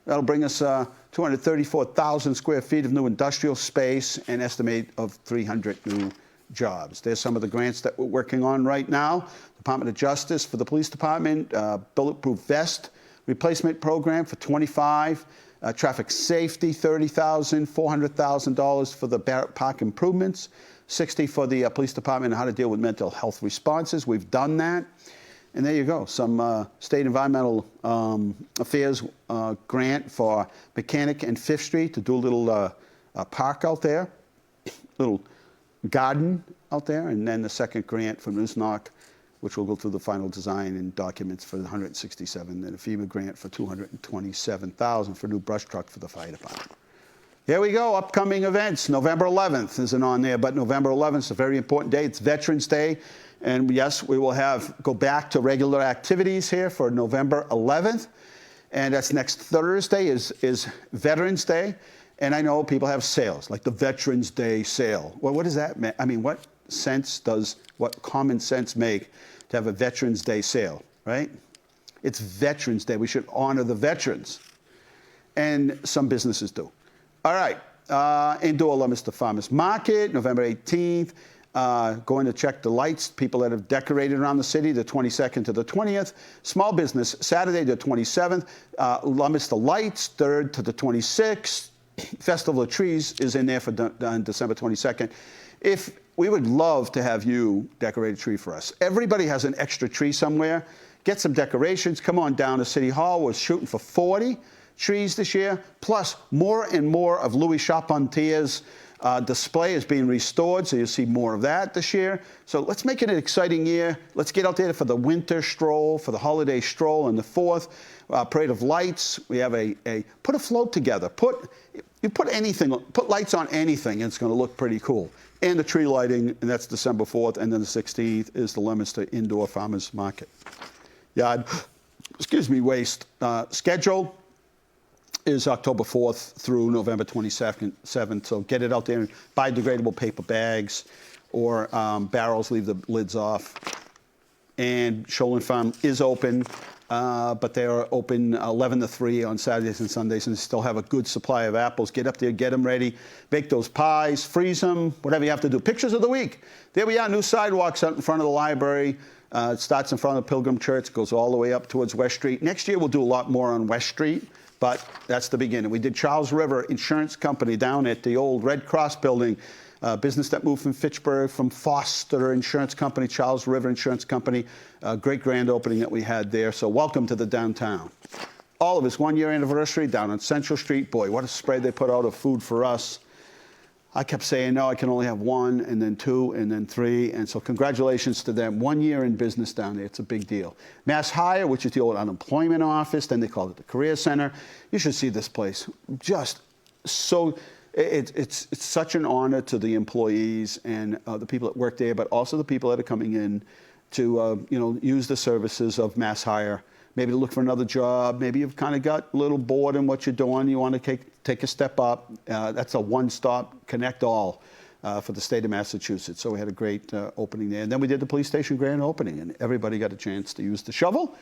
That'll bring us 234,000 square feet of new industrial space and estimate of 300 new jobs. There's some of the grants that we're working on right now. Department of Justice for the Police Department, Bulletproof Vest Replacement Program for $25,000, Traffic Safety $30,000, $400,000 for the Barrett Park improvements, $60,000 for the Police Department and how to deal with mental health responses. We've done that. And there you go, some State Environmental Affairs grant for Mechanic and 5th Street to do a little park out there, little garden out there, and then the second grant from Newsnock, which will go through the final design and documents for the 167, and a FEMA grant for $227,000 for a new brush truck for the fire department. Here we go, upcoming events. November 11th isn't on there, but November 11th is a very important day. It's Veterans Day. And yes, we will go back to regular activities here for November 11th. And that's next Thursday is Veterans Day. And I know people have sales, like the Veterans Day sale. Well, what does that mean? I mean, what common sense make to have a Veterans Day sale, right? It's Veterans Day. We should honor the veterans. And some businesses do. All right, Indoor Leominster Farmers Market, November 18th. Going to check the lights, people that have decorated around the city, the 22nd to the 20th. Small business, Saturday the 27th. Leominster Lights, 3rd to the 26th. Festival of Trees is in there for December 22nd. We would love to have you decorate a tree for us. Everybody has an extra tree somewhere. Get some decorations. Come on down to City Hall. We're shooting for 40 trees this year, plus more and more of Louis Charpentier's display is being restored, so you'll see more of that this year. So let's make it an exciting year. Let's get out there for the winter stroll, for the holiday stroll on the 4th. Parade of Lights. We have put a float together. Put lights on anything, and it's going to look pretty cool. And the tree lighting, and that's December 4th, and then the 16th is the Leominster Indoor Farmers Market. Waste schedule is October 4th through November 27th. So get it out there and biodegradable paper bags or barrels, leave the lids off. and Shoalin Farm is open, but they are open 11 to 3 on Saturdays and Sundays, and still have a good supply of apples. Get up there, get them ready, bake those pies, freeze them, whatever you have to do. Pictures of the week. There we are, new sidewalks out in front of the library. It starts in front of the Pilgrim Church, goes all the way up towards West Street. Next year we'll do a lot more on West Street, but that's the beginning. We did Charles River Insurance Company down at the old Red Cross building. Business that moved from Fitchburg, from Foster Insurance Company, Charles River Insurance Company. Great grand opening that we had there. So welcome to the downtown. All of us, 1-year anniversary down on Central Street. Boy, what a spread they put out of food for us. I kept saying, no, I can only have 1, and then 2, and then 3. And so congratulations to them. 1 year in business down there. It's a big deal. Mass Hire, which is the old unemployment office. Then they called it the Career Center. You should see this place. Just so... It's such an honor to the employees and the people that work there, but also the people that are coming in to use the services of Mass Hire. Maybe to look for another job. Maybe you've kind of got a little bored in what you're doing. You want to take a step up. That's a one-stop connect all for the state of Massachusetts. So we had a great opening there. And then we did the police station grand opening, and everybody got a chance to use the shovel,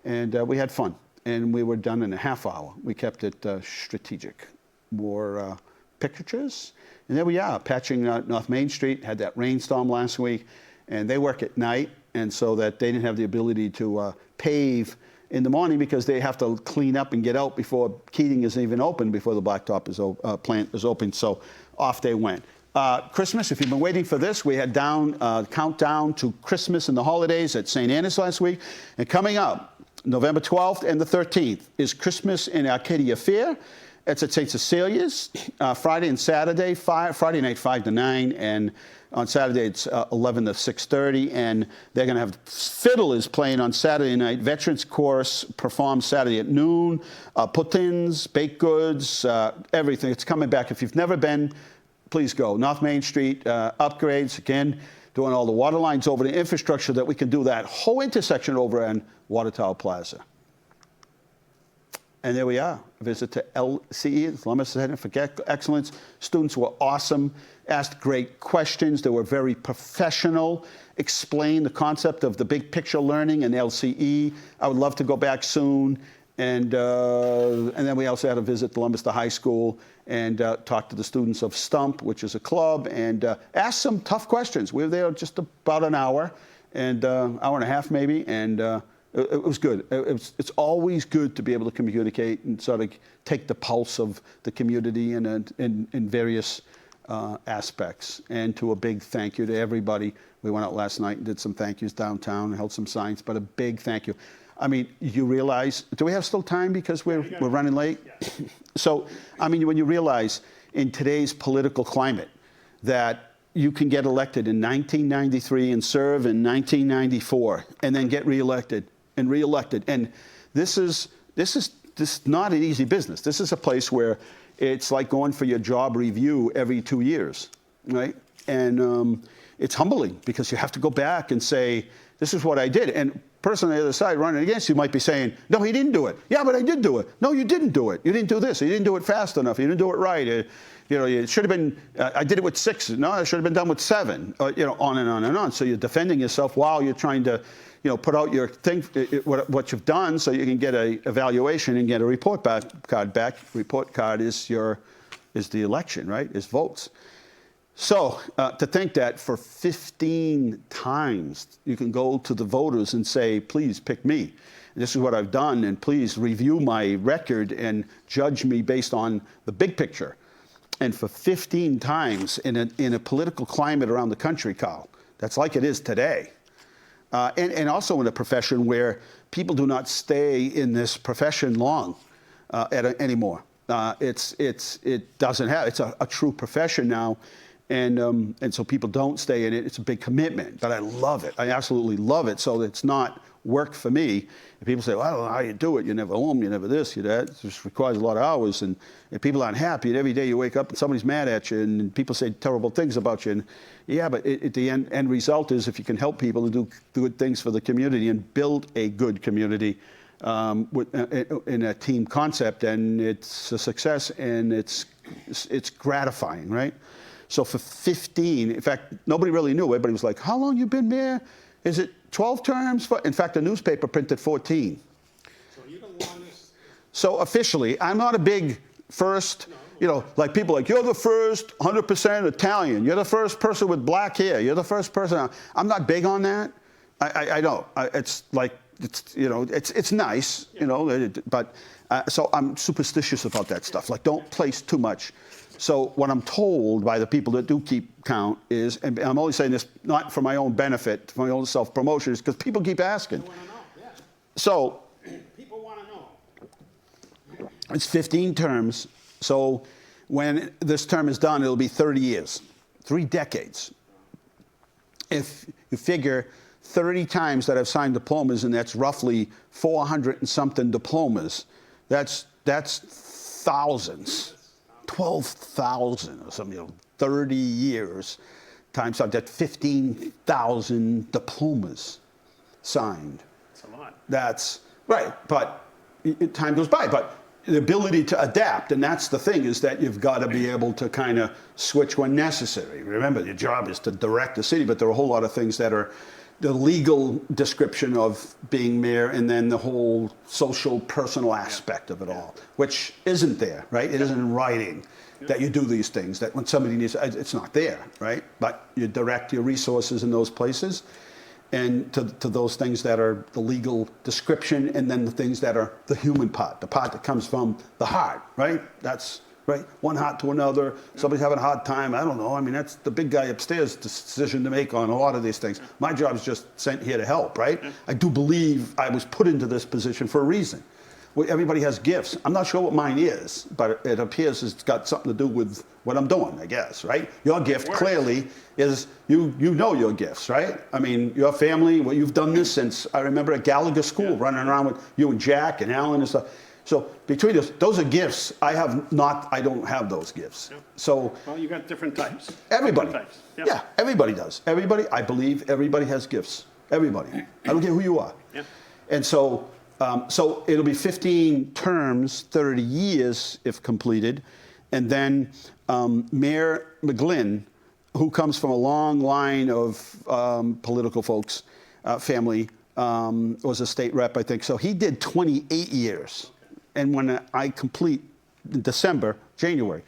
and we had fun. And we were done in a half hour. We kept it strategic. More pictures, and there we are, patching North Main Street. Had that rainstorm last week, and they work at night, and so that they didn't have the ability to pave in the morning because they have to clean up and get out before Keating is even open, before the blacktop plant is open. So off they went. Christmas, if you've been waiting for this, we had countdown to Christmas and the holidays at St. Anne's last week, and coming up November 12th and the 13th is Christmas in Arcadia Fair. It's at St. Cecilia's, Friday and Saturday, Friday night 5 to 9, and on Saturday it's 11 to 6:30, and they're going to have fiddlers playing on Saturday night. Veterans Chorus performs Saturday at noon, puddings, baked goods, everything. It's coming back. If you've never been, please go. North Main Street upgrades, again, doing all the water lines over the infrastructure that we can do that whole intersection over on Water Tower Plaza. And there we are. A visit to LCE, Leominster Center for Excellence. Students were awesome, asked great questions. They were very professional, explained the concept of the big picture learning in LCE. I would love to go back soon. And then we also had a visit to Leominster High School and talked to the students of STUMP, which is a club, and asked some tough questions. We were there just about an hour, and hour and a half maybe, and it was good. It's always good to be able to communicate and sort of take the pulse of the community in various aspects. And to a big thank you to everybody. We went out last night and did some thank yous downtown and held some signs, but a big thank you. I mean, you realize, do we have still time because we're running late? Yeah. So, I mean, when you realize in today's political climate that you can get elected in 1993 and serve in 1994 and then get reelected and reelected. And this is not an easy business. This is a place where it's like going for your job review every 2 years, right? And it's humbling because you have to go back and say, this is what I did. And person on the other side running against you might be saying, no, he didn't do it. Yeah, but I did do it. No, you didn't do it. You didn't do this. You didn't do it fast enough. You didn't do it right. It should have been, I did it with 6. No, I should have been done with 7, on and on and on. So you're defending yourself while you're trying to, put out your thing, what you've done so you can get a evaluation and get a report card back. Report card is the election, right? Is votes. So to think that for 15 times you can go to the voters and say, please pick me. This is what I've done, and please review my record and judge me based on the big picture. And for 15 times in a political climate around the country, Carl, that's like it is today. And also in a profession where people do not stay in this profession long anymore. It doesn't have, it's a true profession now. And so people don't stay in it. It's a big commitment, but I love it. I absolutely love it. So it's not work for me. And people say, well, I don't know how you do it. You're never home. You're never this, you're that. It just requires a lot of hours. And people aren't happy. And every day you wake up and somebody's mad at you and people say terrible things about you. And yeah, but the end result is if you can help people to do good things for the community and build a good community in a team concept, and it's a success and it's gratifying, right? So for 15, in fact, nobody really knew. Everybody was like, how long you been there? is it 12 terms? In fact, the newspaper printed 14. So you're the longest. So officially, I'm not a big first, you know, like people like, you're the first 100% Italian. You're the first person with black hair. You're the first person. I'm not big on that. I don't. It's like, it's, you know, it's nice, you know, but so I'm superstitious about that stuff. Like, don't place too much. So what I'm told by the people that do keep count is, and I'm only saying this not for my own benefit, for my own self-promotion, is because people keep asking. People want to know, yeah. So People want to know. it's 15 terms. So when this term is done, it'll be 30 years, 3 decades. If you figure 30 times that I've signed diplomas, and that's roughly 400 and something diplomas, that's thousands. 12,000 or something, you know, 30 years times out, that's 15,000 diplomas signed. That's a lot. That's right, but time goes by. But the ability to adapt, and that's the thing, is that you've got to be able to kind of switch when necessary. Remember, your job is to direct the city, but there are a whole lot of things that are the legal description of being mayor, and then the whole social, personal aspect of it all, which isn't there, right? It isn't in writing that you do these things, that when somebody needs, it's not there, right? But you direct your resources in those places, and to those things that are the legal description, and then the things that are the human part, the part that comes from the heart, right? That's right, one heart to another, somebody's having a hard time, I don't know. I mean, that's the big guy upstairs' decision to make on a lot of these things. My job is just sent here to help, right? I do believe I was put into this position for a reason. Well, everybody has gifts. I'm not sure what mine is, but it appears it's got something to do with what I'm doing, I guess, right? Your gift clearly is, you know your gifts, right? I mean, your family, well, you've done this since, I remember at Gallagher School, running around with you and Jack and Alan and stuff. So between us, those are gifts. I don't have those gifts. Yeah. So Well, you got different types. everybody, Different types. yeah, everybody does. Everybody, I believe everybody has gifts. Everybody. I don't care who you are. Yeah. And so, so it'll be 15 terms, 30 years if completed. And then Mayor McGlynn, who comes from a long line of political folks, family, was a state rep, I think. So he did 28 years. And when I complete in December, January,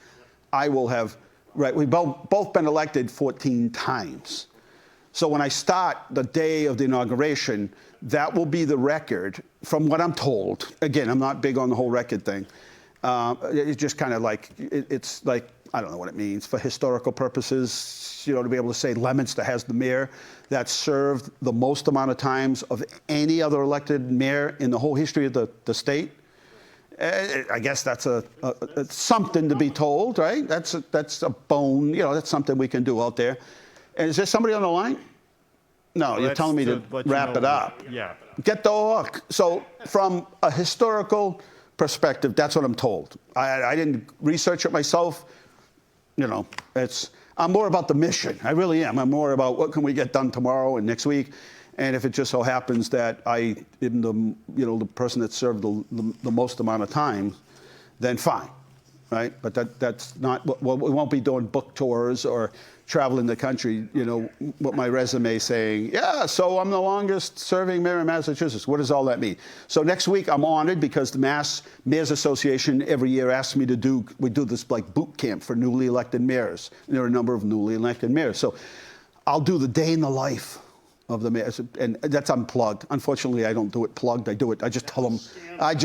I will have, right, we've both been elected 14 times. So when I start the day of the inauguration, that will be the record, from what I'm told. Again, I'm not big on the whole record thing. It's just kind of like, it's like, I don't know what it means for historical purposes, you know, to be able to say Leominster has the mayor that served the most amount of times of any other elected mayor in the whole history of the state. I guess that's it's something to be told, right? That's a bone, you know, that's something we can do out there. And is there somebody on the line? No, you're telling me to wrap it up. Yeah. Get the hook. So from a historical perspective, that's what I'm told. I didn't research it myself. You know, I'm more about the mission. I really am. I'm more about what can we get done tomorrow and next week. And if it just so happens that I am the person that served the most amount of time, then fine, right? But that's not, well, we won't be doing book tours or traveling the country, you know, with my resume saying, yeah, so I'm the longest serving mayor in Massachusetts. What does all that mean? So next week I'm honored because the Mass Mayors Association every year asks me to we do this like boot camp for newly elected mayors. And there are a number of newly elected mayors. So I'll do the day in the life of the mayors, and that's unplugged. Unfortunately, I don't do it plugged. I do it. I just tell them. I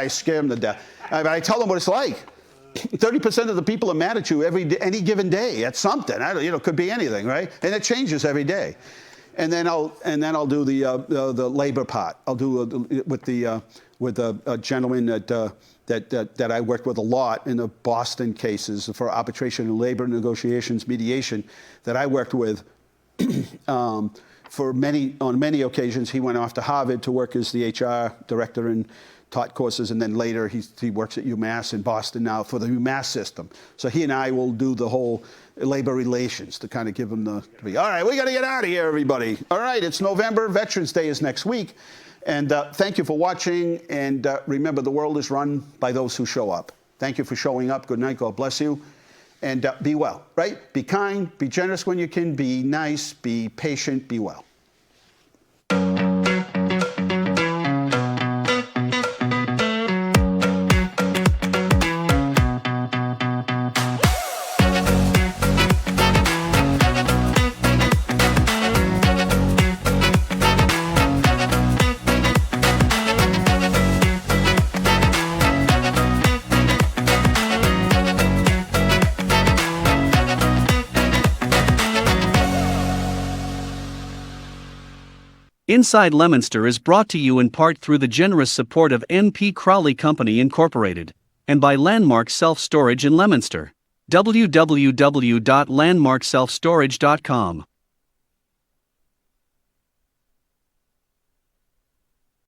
scare them to death. I tell them what it's like. 30% of the people are mad at you any given day at something. It could be anything, right? And it changes every day. And then I'll do the labor part. I'll do with a gentleman that I worked with a lot in the Boston cases for arbitration and labor negotiations mediation that I worked with. On many occasions, he went off to Harvard to work as the HR director and taught courses, and then later he works at UMass in Boston now for the UMass system. So he and I will do the whole labor relations to kind of give him all right, we got to get out of here, everybody. All right, it's November. Veterans Day is next week. And thank you for watching. And remember, the world is run by those who show up. Thank you for showing up. Good night. God bless you. And be well, right? Be kind, be generous when you can, be nice, be patient, be well. Inside Leominster is brought to you in part through the generous support of N.P. Crowley Company Incorporated, and by Landmark Self Storage in Leominster. www.landmarkselfstorage.com